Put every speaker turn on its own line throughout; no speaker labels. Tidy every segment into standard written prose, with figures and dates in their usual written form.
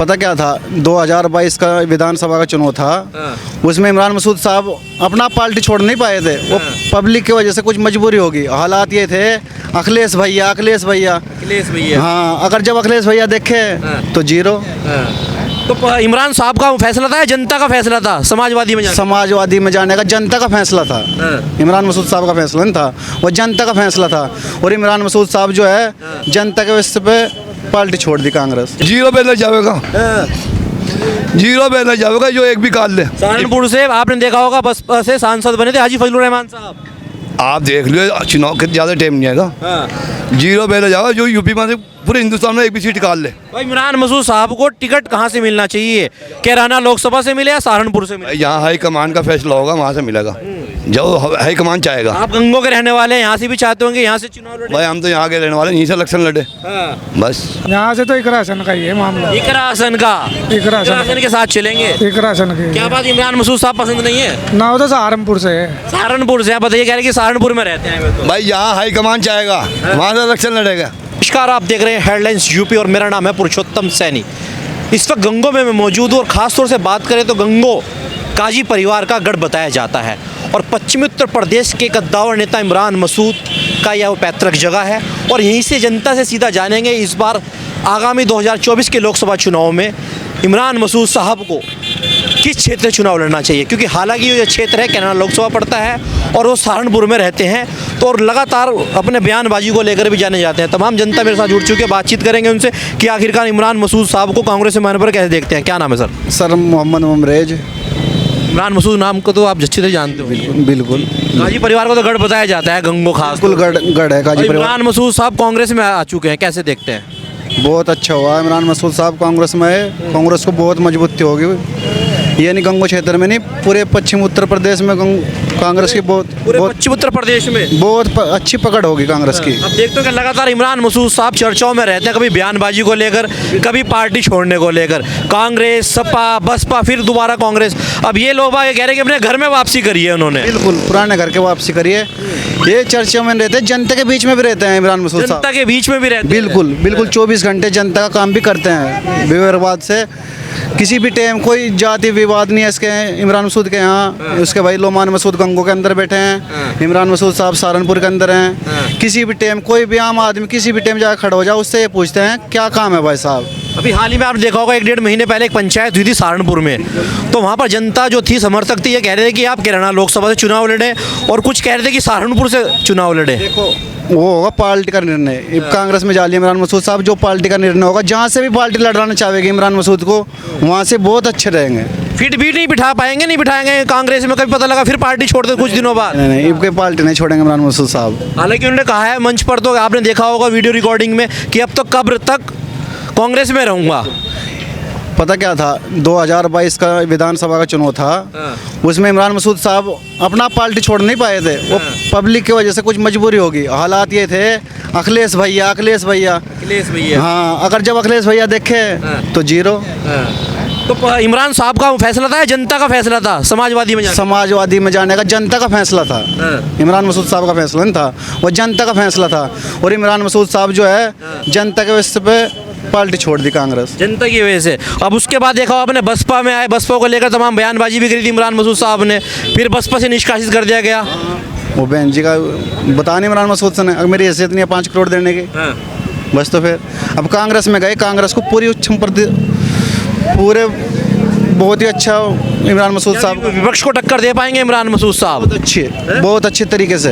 पता क्या था, 2022 का विधानसभा का चुनाव था। उसमें इमरान मसूद साहब अपना पार्टी छोड़ नहीं पाए थे। वो पब्लिक की वजह से कुछ मजबूरी होगी। हालात ये थे, अखिलेश भैया हाँ, अगर जब अखिलेश भैया देखे तो जीरो।
तो इमरान साहब का फैसला था या जनता का फैसला था समाजवादी में
समाजवादी में जाने का जनता का फैसला था। इमरान मसूद साहब का फैसला नहीं था, वो जनता का फैसला था। और इमरान मसूद साहब जो है जनता के वजह पे पार्टी छोड़ दी कांग्रेस।
जीरो पे न जाएगा, जीरो पे न जाएगा जो एक भी काट ले।
सहारनपुर से आपने देखा होगा बसपा से सांसद बने थे हाजी फजलुर रहमान साहब।
आप देख लियो, चुनाव के ज़्यादा टाइम नहीं आएगा। जीरो पे न जाएगा जो यूपी में से पूरे हिंदुस्तान में एक भी सीट निकाल ले।
भाई इमरान मसूद साहब को टिकट कहाँ से मिलना चाहिए? कैराना लोकसभा से मिले या सहारनपुर से मिले?
यहाँ हाई कमान का फैसला होगा, वहाँ से मिलेगा जो हाई कमान चाहेगा।
आप गंगो के रहने वाले हैं, यहाँ से भी चाहते होंगे यहाँ से चुनाव लड़े?
भाई हम तो यहाँ के रहने वाले, यहीं से इलेक्शन लड़े बस।
यहाँ से तो इकरा हसन का ही है मामला।
इकरा हसन का,
इकरा
हसन के साथ चलेंगे।
इकरा हसन के
क्या बात, इमरान मसूद साहब पसंद नहीं है?
ना, वो तो सहारनपुर से है।
सहारनपुर से? आप बताइए, कह रहे कि सहारनपुर में रहते हैं।
भाई यहाँ हाई कमान चाहेगा, वहाँ से इलेक्शन लड़ेगा।
नमस्कार, आप देख रहे हैं हेडलाइंस यूपी और मेरा नाम है पुरुषोत्तम सैनी। इस वक्त गंगो में मैं मौजूद हूँ और ख़ासतौर से बात करें तो गंगो काजी परिवार का गढ़ बताया जाता है और पश्चिमी उत्तर प्रदेश के कद्दावर नेता इमरान मसूद का यह पैतृक जगह है। और यहीं से जनता से सीधा जानेंगे इस बार आगामी 2024 के लोकसभा चुनाव में इमरान मसूद साहब को किस क्षेत्र से चुनाव लड़ना चाहिए, क्योंकि हालांकि ये क्षेत्र है कैराना लोकसभा पड़ता है और वो सहारनपुर में रहते हैं। तो और लगातार अपने बयानबाजी को लेकर भी जाने जाते हैं। तमाम जनता मेरे साथ जुड़ चुकी है, बातचीत करेंगे उनसे कि आखिरकार इमरान मसूद साहब को कांग्रेस में आने पर कैसे देखते हैं। क्या नाम है सर?
सर मोहम्मद मुमरेज।
इमरान मसूद नाम को तो आप अच्छी तरह जानते हो।
बिल्कुल बिल्कुल।
काजी परिवार को तो गढ़ बताया जाता है, गंगो खास।
बिल्कुल गढ़ है काजी परिवार।
इमरान मसूद साहब कांग्रेस में आ चुके हैं, कैसे देखते हैं?
बहुत अच्छा हुआ इमरान मसूद साहब कांग्रेस में है। कांग्रेस को बहुत मजबूती होगी, ये नहीं गंगो क्षेत्र में नहीं, पूरे पश्चिम उत्तर प्रदेश में कांग्रेस की बहुत
पश्चिम उत्तर प्रदेश में
बहुत अच्छी पकड़ होगी कांग्रेस की।
अब देखते हो कि लगातार इमरान मसूद साहब चर्चाओं में रहते हैं, कभी बयानबाजी को लेकर, कभी पार्टी छोड़ने को लेकर। कांग्रेस, सपा, बसपा, फिर दोबारा कांग्रेस। अब ये लोग कह रहे हैं कि अपने घर में वापसी करी है उन्होंने।
बिल्कुल पुराने घर के वापसी करिए। ये चर्चा में रहते हैं, जनता के बीच में भी रहते हैं इमरान मसूद साहब।
जनता के बीच में भी रहते हैं।
बिल्कुल बिल्कुल 24 घंटे जनता का काम भी करते हैं विवाद से। किसी भी टाइम कोई जाति विवाद नहीं है इसके इमरान मसूद के यहाँ। उसके भाई लोमान मसूद गंगो के अंदर बैठे हैं, इमरान मसूद साहब सहारनपुर के अंदर हैं। किसी भी टाइम कोई भी आम आदमी किसी भी टाइम जाकर खड़ा हो जाए, उससे ये पूछते हैं क्या काम है भाई साहब।
अभी हाल ही में आपने देखा होगा 1-1.5 महीने पहले एक पंचायत हुई थी सहारनपुर में, तो वहाँ पर जनता जो थी, समर्थक थी, ये कह रहे थे कि आप कैराना लोकसभा से चुनाव लड़े और कुछ कह रहे थे कि सहारनपुर से चुनाव लड़े।
देखो वो होगा पार्टी का निर्णय। कांग्रेस में जालिए इमरान मसूद साहब, जो पार्टी का निर्णय होगा, जहाँ से भी पार्टी लड़ाना चाहेगी इमरान मसूद को, वहाँ से बहुत अच्छे रहेंगे।
फिट भी नहीं बिठा पाएंगे, नहीं बिठाएंगे कांग्रेस में, कभी पता लगा फिर पार्टी छोड़ दे कुछ दिनों बाद।
नहीं इनके पार्टी नहीं छोड़ेंगे इमरान मसूद साहब।
हालांकि उन्होंने कहा है मंच पर, तो आपने देखा होगा वीडियो रिकॉर्डिंग में, कि अब तो कब्र तक कांग्रेस में रहूँगा।
पता क्या था, 2022 का विधानसभा का चुनाव था। उसमें इमरान मसूद साहब अपना पार्टी छोड़ नहीं पाए थे। वो पब्लिक की वजह से कुछ मजबूरी होगी। हालात ये थे, अखिलेश भैया हाँ, अगर जब अखिलेश भैया देखे तो जीरो।
तो इमरान साहब का फैसला था या जनता का फैसला था समाजवादी में
जाने का जनता का फैसला था। इमरान मसूद साहब का फैसला नहीं था, वो जनता का फैसला था। और इमरान मसूद साहब जो है जनता के वजह पे पार्टी छोड़ दी कांग्रेस, जनता
की वजह से। अब उसके बाद देखा आपने बसपा में आए, बसपा को लेकर तमाम बयानबाजी भी करी थी इमरान मसूद साहब ने, फिर बसपा से निष्कासित कर दिया गया।
वो बहन जी का बता नहीं इमरान मसूद से, अगर मेरी हैसियत नहीं है 5 करोड़ देने की, बस। तो फिर अब कांग्रेस में गए, कांग्रेस को पूरे बहुत ही अच्छा इमरान मसूद साहब,
विपक्ष को टक्कर दे पाएंगे इमरान मसूद साहब
बहुत अच्छे तरीके से।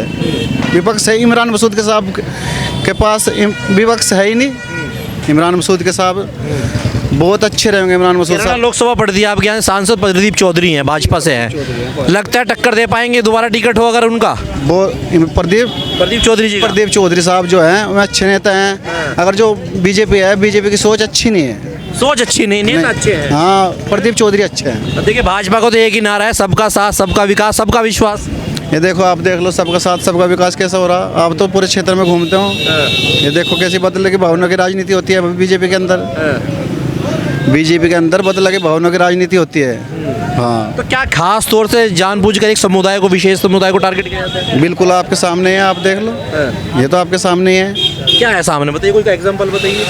विपक्ष है इमरान मसूद के साहब के पास, विपक्ष है ही नहीं। इमरान मसूद के साहब बहुत अच्छे रहेंगे इमरान मसूद साहब।
लोकसभा पढ़ दी आपके यहाँ, सांसद प्रदीप चौधरी हैं, भाजपा से हैं, लगता है टक्कर दे पाएंगे, दोबारा टिकट हो अगर उनका। वो प्रदीप
चौधरी साहब जो हैं वो अच्छे नेता हैं। अगर जो बीजेपी है, बीजेपी की सोच अच्छी नहीं है, नेता अच्छे हैं। हाँ, प्रदीप चौधरी अच्छे हैं।
देखिए भाजपा को तो एक ही नारा है, सबका साथ, सबका विकास, सबका विश्वास।
ये देखो, आप देख लो सबका साथ सबका विकास कैसा हो रहा। आप तो पूरे क्षेत्र में घूमते हो, ये देखो कैसी बदले की भावना की राजनीति होती है बीजेपी के अंदर। बीजेपी के अंदर बदला की भावना की राजनीति होती है। हाँ,
तो क्या खास तौर से जानबूझकर एक समुदाय को, विशेष समुदाय को टारगेट किया जाता है?
बिल्कुल आपके सामने है, आप देख लो, ये तो आपके सामने ही है।
क्या है सामने, बताइए, कोई एग्जांपल बताइए।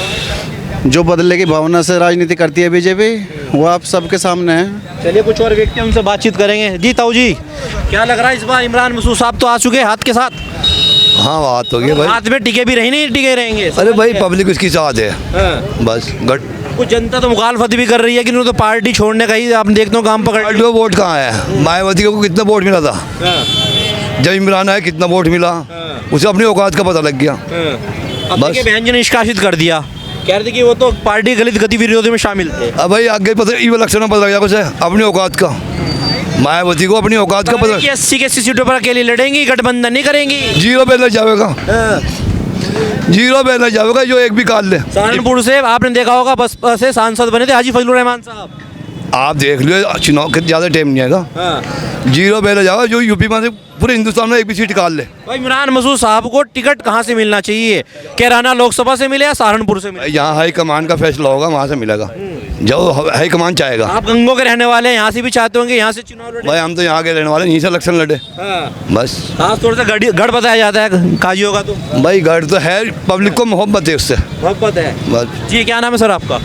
जो बदले की भावना से राजनीति करती है बीजेपी, वो आप सबके सामने है।
चलिए कुछ और व्यक्ति उनसे बातचीत करेंगे। जी ताऊ जी, क्या लग रहा है इस बार इमरान मसूद साहब तो आ चुके हैं हाथ के साथ,
हाँ बात हो गई भाई।
हाथ में टिके भी रहे नहीं टिके रहेंगे?
अरे भाई पब्लिक उसकी साथ है,
हाँ।
बस गट
कुछ जनता तो मुखालफत भी कर रही है कि उन्होंने तो पार्टी छोड़ने का ही आप देखते हो काम पकड़
पार्टी में वोट कहाँ है? मायावती को कितना वोट मिला था? जब इमरान आया कितना वोट मिला? उसे अपनी औकात का पता लग गया।
अब
बस।
देखिए बहन जी ने निष्कासित कर दिया, कह रहे थे कि वो तो पार्टी गलत गतिविधियों में शामिल थे।
अब भाई आगे पता इलेक्शन में पता लग गया कुछ अपनी औकात का। मायावती को अपनी औकात का पता।
80 के 80 सीटों पर अकेले लड़ेंगी, गठबंधन नहीं करेंगी।
जीरो बैलेंस जाएगा, जीरो बैलेंस जाएगा जो एक भी काट ले।
सहारनपुर से आपने देखा होगा बसपा से सांसद बने थे हाजी फजलुर रहमान साहब।
आप देख लो चुनाव के ज़्यादा टाइम नहीं आएगा, जीरो बैलेंस जाएगा जो यूपी में से पूरे हिंदुस्तान में एक भी सीट काट ले।
भाई इमरान मसूद साहब को टिकट कहाँ से मिलना चाहिए? कैराना लोकसभा से मिले या सहारनपुर से मिले?
यहाँ हाई कमान का फैसला होगा, वहाँ से मिलेगा जो हाई कमान चाहेगा।
आप गंगो के रहने वाले हैं, यहाँ से भी चाहते होंगे यहाँ से चुनाव लड़े।
भाई हम तो यहाँ के रहने वाले, यहीं से इलेक्शन लड़े बस।
खास तौर से गढ़ बताया जाता है काजियों का, तो
भाई गढ़ तो है, पब्लिक को मोहब्बत है उससे
मोहब्बत है
बस।
जी। क्या नाम है सर आपका?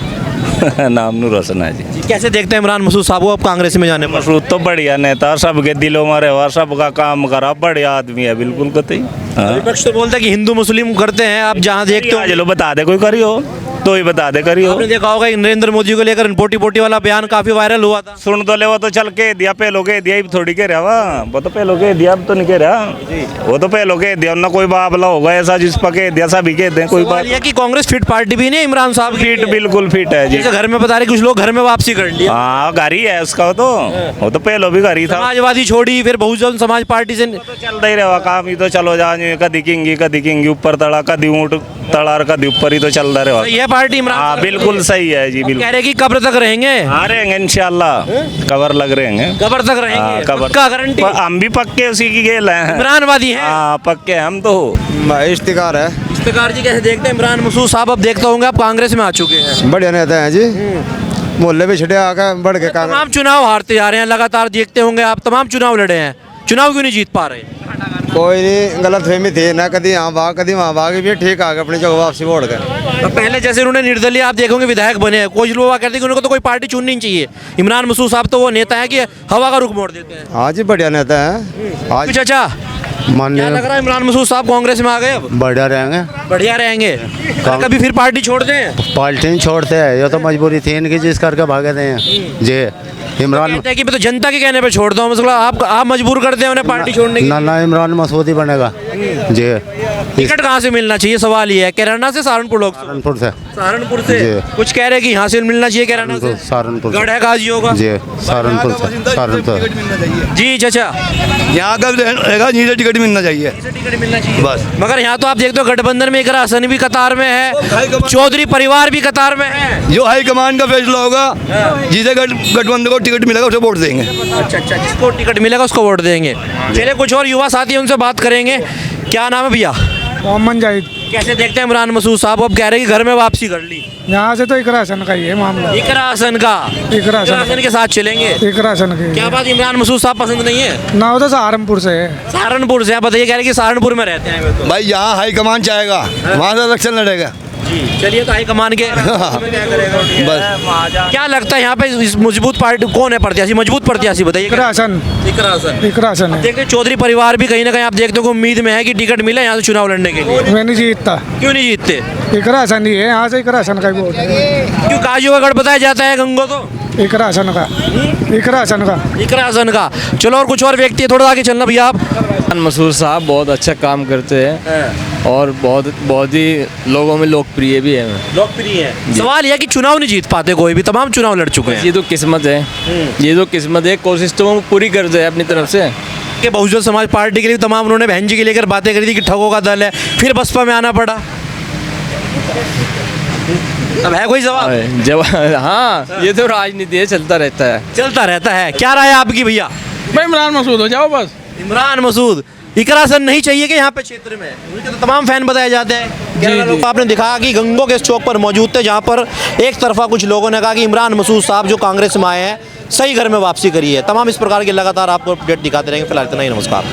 नाम नूर हसन है जी।
कैसे देखते हैं इमरान मसूद साहब को अब कांग्रेस में जाने पर?
मसरूद तो बढ़िया नेता, सबके दिलों में रहा, सबका काम करा, बढ़िया आदमी है बिल्कुल कतई।
विपक्ष तो बोलता है कि हिंदू मुस्लिम करते हैं, आप जहाँ देखते हो।
चलो बता दे कोई करियो तो ही बता दे करियो।
आपने देखा होगा कि नरेंद्र मोदी को लेकर पोटी पोटी वाला बयान काफी वायरल हुआ था।
सुन तो ले, वो तो चल के दिया पहलो के दिया, थोड़ी के रहा वो तो पहलो के दिया, अब तो नहीं कह रहा वो तो पहलो के दिया ना, कोई बाबला होगा ऐसा जिस पर कह दिया सभी कह दे। कोई बात
ये कि कांग्रेस फिट पार्टी भी नहीं है इमरान साहब की।
फिट बिल्कुल फिट है जी।
जैसे घर में बता रहे कुछ लोग घर में वापसी कर लिया।
हाँ घर ही है उसका, वो तो पहलो भी घर ही था।
समाजवादी छोड़ी, फिर बहुजन समाज पार्टी से
तो चलता ही रहा काम, ही तो चलो जाने कदी किंगी ऊपर तड़ा, कदी ऊँट तड़ा, कदी ऊपर, ही तो चलता रहा।
ये पार्टी इमरान
हाँ बिल्कुल सही है जी,
कह
बिल्कुल।
रहे कि कब्र तक रहेंगे।
हाँ रहेंगे इंशाल्लाह, कवर लग रहे हैं,
कब्र तक रहेंगे,
कवर
पक्का गारंटी।
हम भी पक्के उसी की गेल हैं,
इमरानवादी हैं।
हाँ पक्के हम तो।
भाई इश्तिकार है।
इफ्तिकार जी कैसे देखते हैं इमरान मसूद साहब? अब देखते होंगे आप कांग्रेस में आ चुके हैं,
बढ़िया नेता है जी, मोहल्ले भी छठे आकर बढ़ के काम।
तमाम चुनाव हारते जा रहे हैं लगातार, देखते होंगे आप तमाम चुनाव लड़े हैं, चुनाव क्यों नहीं जीत पा रहे?
कोई नहीं, गलत फहमी थी ना, कभी यहाँ भाग कभी वहाँ भाग, भी ठीक आ गए अपनी जगह वापसी वोट कर।
तो पहले जैसे उन्होंने निर्दलीय आप देखोगे विधायक बने हैं, कुछ लोग कहते हैं कि उनको तो कोई पार्टी चुननी नहीं चाहिए। इमरान मसूद साहब तो वो नेता है कि हवा का रुख मोड़ देते हैं।
हाँ जी बढ़िया नेता है। आज
चाचा क्या
माननीय
लग रहा है इमरान मसूद साहब कांग्रेस में आ गए अब?
बढ़िया रहेंगे,
बढ़िया रहेंगे। कभी फिर पार्टी छोड़ दें?
पार्टी नहीं छोड़ते हैं, ये तो मजबूरी थी इनकी जिस करके भागे थे जी। इमरान
कहते हैं कि मैं तो जनता के कहने पे छोड़ता हूँ, मतलब आप मजबूर करते हैं उन्हें पार्टी छोड़ने की।
ना इमरान मसूद ही बनेगा जी।
टिकट कहाँ से मिलना चाहिए सवाल ये है? कैराना से सहारनपुर लोग
सहारनपुर से।
सहारनपुर से
जी।
कुछ कह रहे हैं कि यहाँ से मिलना चाहिए कैराना से।
सहारनपुर
गढ़ है काजियों का
जी, सहारनपुर से। सहारनपुर
जी चाचा,
यहाँ का रहेगा, यहीं से टिकट मिलना चाहिए
टिकट मिलना चाहिए
बस।
मगर यहाँ तो आप देखते हो गठबंधन में इकरा हसन भी कतार में है, चौधरी परिवार भी कतार में है।
जो हाई कमान का फैसला होगा, जिसे गठबंधन को टिकट मिलेगा उसे वोट देंगे।
अच्छा, जिसको टिकट मिलेगा उसको वोट देंगे। चलिए कुछ और युवा साथी उनसे बात करेंगे। क्या नाम है भैया?
मोहम्मद जाहिद।
कैसे देखते हैं इमरान मसूद साहब? अब कह रहे हैं कि घर में वापसी कर ली।
यहाँ से तो इकरा हसन का ही है मामला।
इकरा हसन का,
इकरा हसन
के साथ चलेंगे।
इकरा हसन के
क्या बात, इमरान मसूद साहब पसंद नहीं है?
ना, वो तो सहारनपुर से है।
सहारनपुर से? आप बताइए, कह रहे हैं कि सहारनपुर में रहते हैं वे तो।
भाई यहाँ हाई कमान चाहेगा, वहाँ से इलेक्शन लड़ेगा
जी। चलिए तो हाई कमान के क्या करेगा
बस।
क्या लगता है यहाँ पे इस मजबूत पार्टी कौन है प्रत्याशी, मजबूत प्रत्याशी बताइए?
इकरा हसन।
इकरा हसन।
इकरा हसन है।
देखते हैं चौधरी परिवार भी कहीं ना कहीं आप देखते हो उम्मीद में है कि टिकट मिले यहाँ से चुनाव लड़ने के लिए।
मैं नहीं जीतता,
क्यों नहीं जीतते?
इकरा हसन ही है, यहाँ से इकरा हसन का ही वोट है।
क्यों काजियों का गढ़ बताया जाता है गंगो तो?
इकरा हसन का, इकरा हसन का।
इकरा हसन का। चलो और कुछ और व्यक्ति है, थोड़ा आगे चलना भैया आप।
मसूद साहब बहुत अच्छा काम करते हैं और बहुत ही लोगों में लोकप्रिय भी है।
लोकप्रिय है। सवाल यह है कि चुनाव नहीं जीत पाते कोई भी, तमाम चुनाव लड़ चुके हैं।
ये तो किस्मत है, ये तो किस्मत है, कोशिश तो वो पूरी कर दे अपनी तरफ से।
कि बहुजन समाज पार्टी के लिए तमाम उन्होंने बहन जी के लेकर बातें करी थी कि ठगों का दल है, फिर बसपा में आना पड़ा। अब है कोई जवाब?
जब हाँ, ये तो राजनीति है, चलता रहता है।
चलता रहता है। क्या राय है आपकी भैया?
भाई इमरान मसूद हो जाओ बस।
इमरान मसूद। इकरा हसन नहीं चाहिए कि यहाँ पे क्षेत्र में? उनके तो तमाम फैन बताए जाते हैं। जी। आपने दिखा कि गंगो के इस चौक पर मौजूद थे, जहाँ पर एक तरफा कुछ लोगों ने कहा कि इमरान मसूद साहब जो कांग्रेस में आए हैं सही घर में वापसी करी है। तमाम इस प्रकार के लगातार आपको अपडेट दिखाते रहेंगे। फिलहाल इतना ही, नमस्कार।